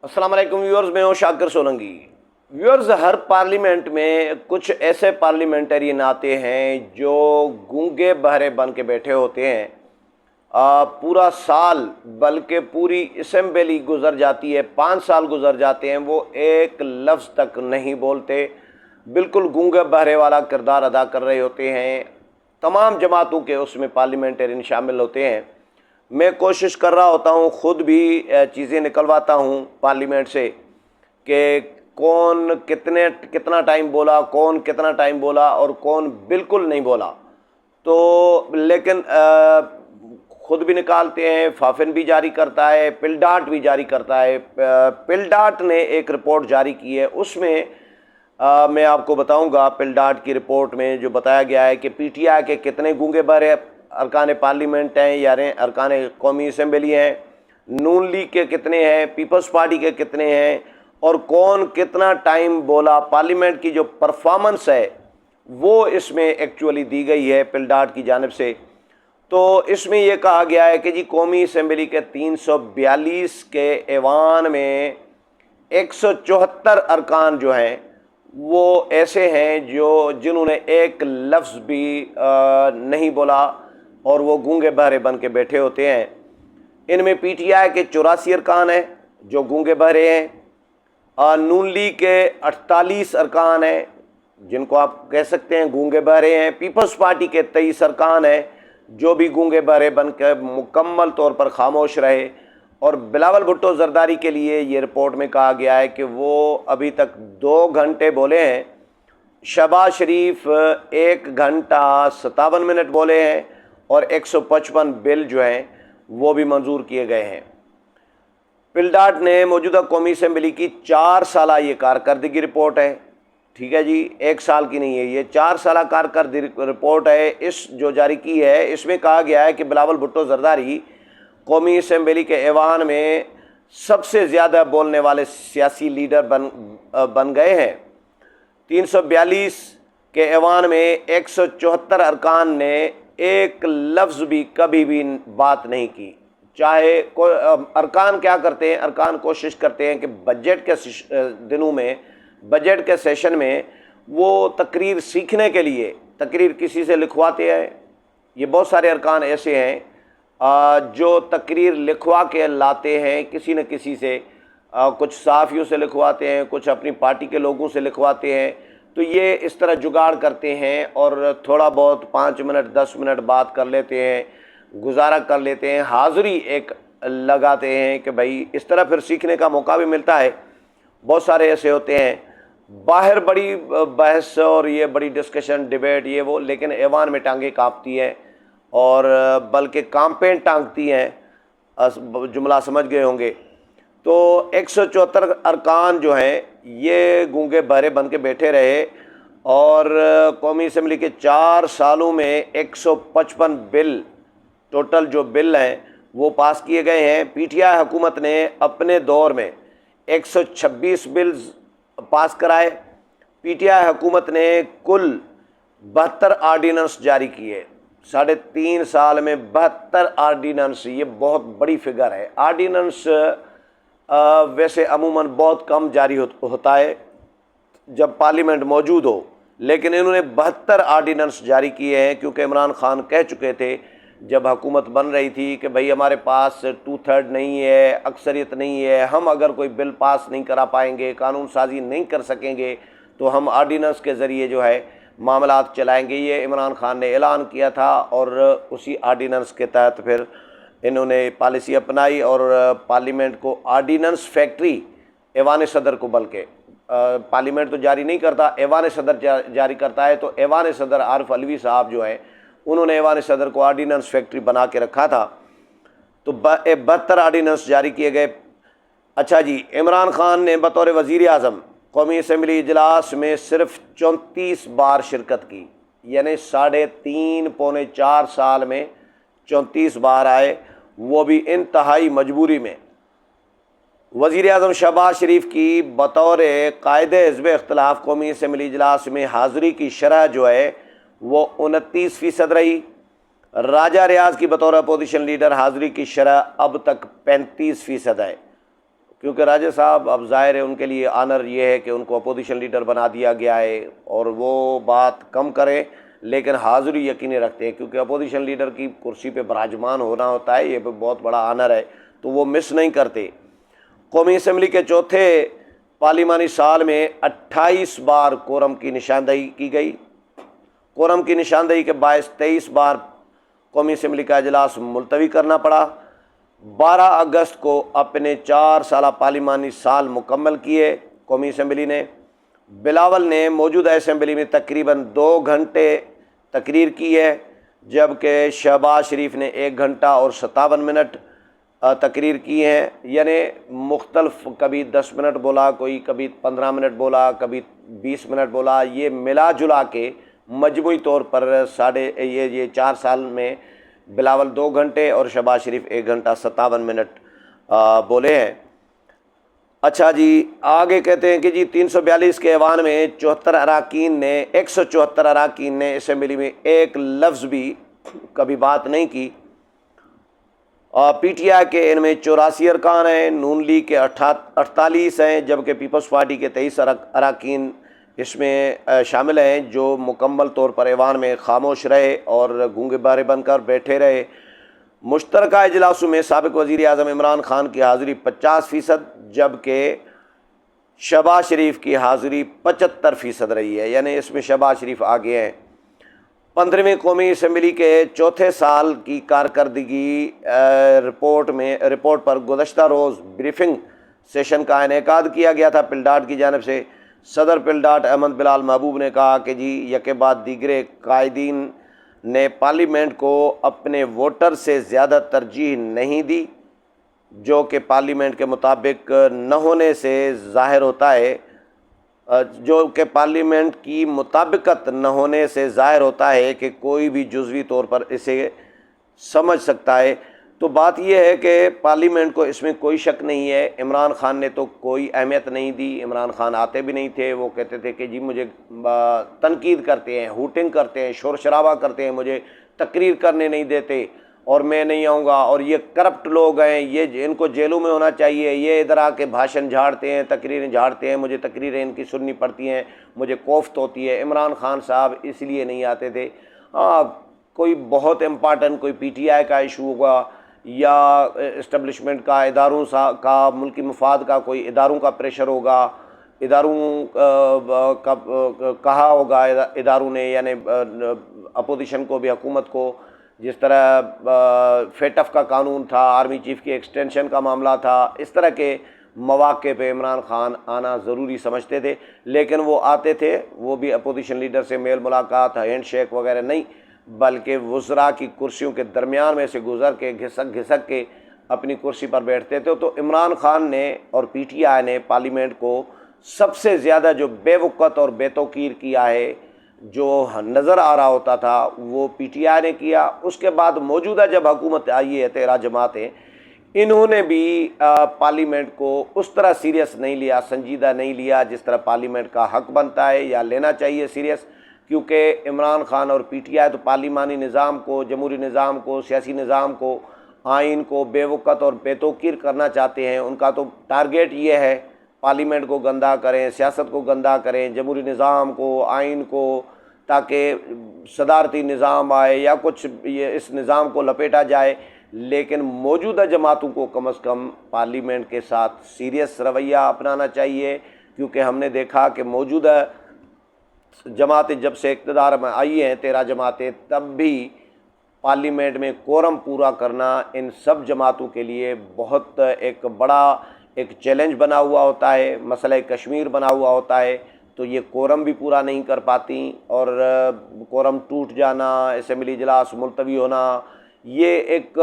अस्सलाम वालेकुम व्यूअर्स, मैं हूं शाकिर सोलंकी। व्यूअर्स, हर पार्लियामेंट में कुछ ऐसे पार्लियामेंटेरियन आते हैं जो गूंगे बहरे बन के बैठे होते हैं। पूरा साल बल्कि पूरी असेंबली गुजर जाती है, 5 साल गुजर जाते हैं, वो एक लफ्ज़ तक नहीं बोलते, बिल्कुल गूंगे बहरे वाला किरदार अदा कर रहे होते हैं। तमाम जमातों के उसमें पार्लियामेंटेरियन शामिल होते हैं। मैं कोशिश कर रहा होता हूँ, ख़ुद भी चीज़ें निकलवाता हूँ पार्लियामेंट से कि कौन कितना टाइम बोला, कौन कितना टाइम बोला और कौन बिल्कुल नहीं बोला। तो लेकिन ख़ुद भी निकालते हैं, फाफिन भी जारी करता है, पिलडाट भी जारी करता है। पिलडाट ने एक रिपोर्ट जारी की है, उसमें मैं आपको बताऊंगा पिलडाट की रिपोर्ट में जो बताया गया है कि पीटीआई के कितने गूंगे बहरे अरकान पार्लियामेंट हैं या अरकान कौमी असम्बली हैं, नून लीग के कितने हैं, पीपल्स पार्टी के कितने हैं और कौन कितना टाइम बोला। पार्लियामेंट की जो परफॉर्मेंस है वो इसमें एक्चुअली दी गई है पिलडाट की जानिब से। तो इसमें यह कहा गया है कि जी कौमी असम्बली के 342 के ऐवान में 174 अरकान जो हैं वो ऐसे हैं जिन्होंने एक लफ्ज़ भी नहीं बोला और वो गूंगे बहरे बन के बैठे होते हैं। इनमें पीटीआई के 84 अरकान हैं जो गूंगे बहरे हैं, नून लीग के 48 अरकान हैं जिनको आप कह सकते हैं गूंगे बहरे हैं, पीपल्स पार्टी के 23 अरकान हैं जो भी गूंगे बहरे बन के मुकम्मल तौर पर खामोश रहे। और बिलावल भुट्टो जरदारी के लिए ये रिपोर्ट में कहा गया है कि वो अभी तक 2 घंटे बोले हैं, शहबाज शरीफ 1 घंटा 57 मिनट बोले हैं और 155 बिल जो हैं वो भी मंजूर किए गए हैं। पिलडाट ने मौजूदा कौमी असम्बली की 4 साला ये कारकर्दगी रिपोर्ट है, ठीक है जी, 1 साल की नहीं है, ये 4 साला कारकर्दगी रिपोर्ट है इस जो जारी की है। इसमें कहा गया है कि बिलावल भुट्टो जरदारी कौमी असम्बली के ऐवान में सबसे ज़्यादा बोलने वाले सियासी लीडर बन गए हैं। 342 के ऐवान में 174 अरकान ने एक लफ्ज़ भी कभी भी बात नहीं की। चाहे अरकान क्या करते हैं, अरकान कोशिश करते हैं कि बजट के दिनों में, बजट के सेशन में वो तकरीर सीखने के लिए तकरीर किसी से लिखवाते हैं। ये बहुत सारे अरकान ऐसे हैं जो तकरीर लिखवा के लाते हैं किसी न किसी से, कुछ सहाफ़ियों से लिखवाते हैं, कुछ अपनी पार्टी के लोगों से लिखवाते हैं। तो ये इस तरह जुगाड़ करते हैं और थोड़ा बहुत 5 मिनट 10 मिनट बात कर लेते हैं, गुजारा कर लेते हैं, हाज़िरी एक लगाते हैं कि भाई इस तरह फिर सीखने का मौका भी मिलता है। बहुत सारे ऐसे होते हैं, बाहर बड़ी बहस और ये बड़ी डिस्कशन डिबेट ये वो, लेकिन ऐवान में टांगे काँपती है और बल्कि कांपें टांगती हैं, जुमला समझ गए होंगे। तो 174 अरकान जो हैं ये गूंगे बहरे बन के बैठे रहे और कौमी असम्बली के 4 सालों में 155 बिल, टोटल जो बिल हैं वो पास किए गए हैं। पीटीआई हुकूमत ने अपने दौर में 126 बिल्स पास कराए। पीटीआई हुकूमत ने कुल 72 आर्डीनेंस जारी किए। 3.5 साल में 72 आर्डीनेंस, ये बहुत बड़ी फिगर है। आर्डीनेंस वैसे अमूमन बहुत कम जारी होता है जब पार्लियामेंट मौजूद हो, लेकिन इन्होंने 72 आर्डीनेंस जारी किए हैं क्योंकि इमरान खान कह चुके थे जब हुकूमत बन रही थी कि भाई हमारे पास 2/3 नहीं है, अक्सरियत नहीं है, हम अगर कोई बिल पास नहीं करा पाएंगे, कानून साजी नहीं कर सकेंगे तो हम आर्डीनेंस के ज़रिए जो है मामलात चलाएंगे। ये इमरान खान ने ऐलान किया था और उसी आर्डीनेंस के तहत फिर इन्होंने पॉलिसी अपनाई और पार्लियामेंट को आर्डीनेंस फैक्ट्री, ऐवान सदर को, बल्कि पार्लियामेंट तो जारी नहीं करता, ऐवान सदर जारी करता है। तो ऐवान सदर आरिफ अलवी साहब जो हैं उन्होंने ऐवान सदर को आर्डीनेंस फैक्ट्री बना के रखा था। तो 72 आर्डीनेंस जारी किए गए। अच्छा जी, इमरान खान ने बतौर वज़ीर आज़म कौमी असम्बली इजलास में सिर्फ 34 बार शिरकत की, यानी 3.5 पौने 4 साल में 34 बार आए, वो भी इंतहाई मजबूरी में। वज़ीर आज़म शहबाज शरीफ की बतौर कायदे हिज़्ब इख्तिलाफ कौमी असम्बली इजलास में हाज़िरी की शरह जो है वो 29% रही। राजा रियाज की बतौर अपोजिशन लीडर हाज़िरी की शरह अब तक 35% है। क्योंकि राजा साहब अब ज़ाहिर है उनके लिए आनर ये है कि उनको अपोजिशन लीडर बना दिया गया है और वो बात कम करें लेकिन हाज़िरी यकीनी रखते हैं, क्योंकि अपोजिशन लीडर की कुर्सी पे विराजमान होना होता है, ये भी बहुत बड़ा आनर है, तो वो मिस नहीं करते। कौमी असम्बली के चौथे पार्लिमानी साल में 28 बार कोरम की निशानदही की गई। कोरम की निशानदही के बायस 23 बार कौमी असम्बली का इजलास मुलतवी करना पड़ा। 12 अगस्त को अपने 4 साल पार्लिमानी साल मुकम्मल किए कौमी असम्बली ने। बिलावल ने मौजूदा असम्बली में तकरीबन 2 घंटे तकरीर की है, जबकि शहबाज शरीफ ने 1 घंटा और 57 मिनट तकरीर की हैं, यानी मुख्तलफ, कभी 10 मिनट बोला, कोई कभी 15 मिनट बोला, कभी 20 मिनट बोला। ये मिला जुला के मजमूई तौर पर ये 4 साल में बिलावल 2 घंटे और शहबाज शरीफ 1 घंटा 57 मिनट बोले हैं। अच्छा जी, आगे कहते हैं कि जी 342 के ऐवान में 174 अराकीन ने असम्बली में एक लफ्ज़ भी कभी बात नहीं की। PTI के इनमें 84 अरकान हैं, नून लीग के 48 हैं, जबकि पीपल्स पार्टी के 23 अराकीन इसमें शामिल हैं, जो मुकम्मल तौर पर ऐवान में खामोश रहे और गूंगे बहरे बनकर बैठे रहे। मुश्तरका इजलासों में साबिक़ वज़ीर आज़म इमरान खान की हाज़िरी 50%, जबकि शहबाज शरीफ की हाज़िरी 75% रही है, यानी इसमें शहबाज शरीफ आगे हैं। 15वीं कौमी असम्बली के चौथे साल की कारकर्दगी रिपोर्ट पर गुज़श्ता रोज़ ब्रीफिंग सेशन का इनेकाद किया गया था पिलडाट की जानिब से। सदर पिलडाट अहमद बिलाल महबूब ने कहा कि जी यके बाद दीगरे कायदीन ने पार्लियामेंट को अपने वोटर से ज़्यादा तरजीह नहीं दी, जो कि पार्लियामेंट के मुताबिक न होने से ज़ाहिर होता है, जो कि पार्लियामेंट की मुताबिकत न होने से ज़ाहिर होता है कि कोई भी जुज़वी तौर पर इसे समझ सकता है। तो बात यह है कि पार्लियामेंट को इसमें कोई शक नहीं है। इमरान खान ने तो कोई अहमियत नहीं दी, इमरान खान आते भी नहीं थे। वो कहते थे कि जी मुझे तनकीद करते हैं, हूटिंग करते हैं, शोर शराबा करते हैं, मुझे तकरीर करने नहीं देते और मैं नहीं आऊँगा, और ये करप्ट लोग हैं, ये इनको जेलों में होना चाहिए, ये इधर आके भाषण झाड़ते हैं, तकरीरें झाड़ते हैं, मुझे तकरीरें इनकी सुननी पड़ती हैं, मुझे कोफ्त होती है। इमरान खान साहब इसलिए नहीं आते थे। कोई बहुत इम्पॉर्टेंट कोई PTI का इशू होगा या इस्टबलिशमेंट का, इदारों का, मुल्की मफाद का, कोई इदारों का प्रेशर होगा, इदारों का कहा होगा इदारों ने, यानी अपोजिशन को भी, हुकूमत को, जिस तरह फेटफ का कानून था, आर्मी चीफ़ की एक्सटेंशन का मामला था, इस तरह के मौके पे इमरान खान आना ज़रूरी समझते थे। लेकिन वो आते थे, वो भी अपोजिशन लीडर से मेल मुलाकात, हैंड शेक वगैरह नहीं, बल्कि वज़रा की कुर्सियों के दरमियान में से गुज़र के घिसक के अपनी कुर्सी पर बैठते थे। तो इमरान खान ने और PTI ने पार्लियामेंट को सबसे ज़्यादा जो बेवक़्त और बेतौकीर किया है, जो नज़र आ रहा होता था, वो PTI ने किया। उसके बाद मौजूदा जब हुकूमत आई है 13 जमातें, इन्होंने भी पार्लियामेंट को उस तरह सीरियस नहीं लिया, संजीदा नहीं लिया जिस तरह पार्लियामेंट का हक़ बनता है या लेना चाहिए सीरियस। क्योंकि इमरान खान और PTI तो पार्लिमानी निज़ाम को, जमहूरी निज़ाम को, सियासी निज़ाम को, आइन को बेवक़्त और बेतौकीर करना चाहते हैं। उनका तो टारगेट ये है पार्लियामेंट को गंदा करें, सियासत को गंदा करें, जमहूरी निज़ाम को, आइन को, ताकि सदारती निज़ाम आए या कुछ ये इस निज़ाम को लपेटा जाए। लेकिन मौजूदा जमातों को कम अज़ कम पार्लियामेंट के साथ सीरियस रवैया अपनाना चाहिए, क्योंकि हमने देखा कि मौजूदा जमातें जब से इक़्तिदार में आई हैं, 13 जमातें, तब भी पार्लियामेंट में कोरम पूरा करना इन सब जमातों के लिए बहुत एक बड़ा एक चैलेंज बना हुआ होता है। मसला कश्मीर बना हुआ होता है, तो ये कोरम भी पूरा नहीं कर पाती और कोरम टूट जाना, असम्बली इजलास मुलतवी होना, ये एक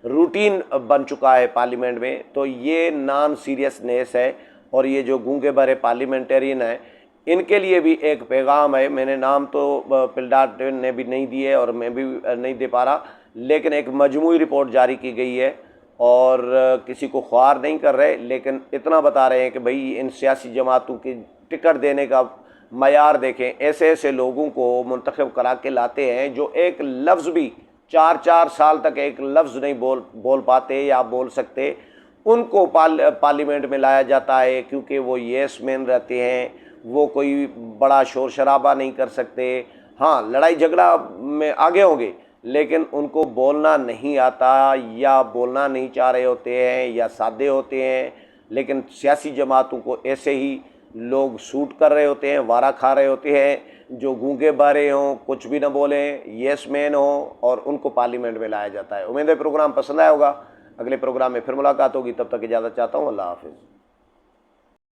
रूटीन बन चुका है पार्लियामेंट में। तो ये नॉन सीरियसनेस है, और ये जो गूंगे बहरे पार्लियामेंटेरियन हैं, इनके लिए भी एक पैगाम है। मैंने नाम तो पिलडाट ने भी नहीं दिए और मैं भी नहीं दे पा रहा, लेकिन एक मजमूई रिपोर्ट जारी की गई है और किसी को ख्वार नहीं कर रहे, लेकिन इतना बता रहे हैं कि भाई इन सियासी जमातों की टिकट देने का मयार देखें। ऐसे ऐसे लोगों को मुंतखब करा के लाते हैं जो एक लफ्ज़ भी 4-4 साल तक एक लफ्ज़ नहीं बोल पाते या बोल सकते, उनको पार्लियामेंट में लाया जाता है, क्योंकि वो येस मैन रहते हैं, वो कोई बड़ा शोर शराबा नहीं कर सकते। हाँ, लड़ाई झगड़ा में आगे होंगे, लेकिन उनको बोलना नहीं आता, या बोलना नहीं चाह रहे होते हैं, या सादे होते हैं। लेकिन सियासी जमातों को ऐसे ही लोग सूट कर रहे होते हैं, वारा खा रहे होते हैं, जो गूंगे बहरे हों, कुछ भी ना बोलें, येस मैन हो, और उनको पार्लियामेंट में लाया जाता है। उम्मीद है प्रोग्राम पसंद आया होगा। अगले प्रोग्राम में फिर मुलाकात होगी, तब तक इजाज़त चाहता हूँ। अल्लाह हाफिज़।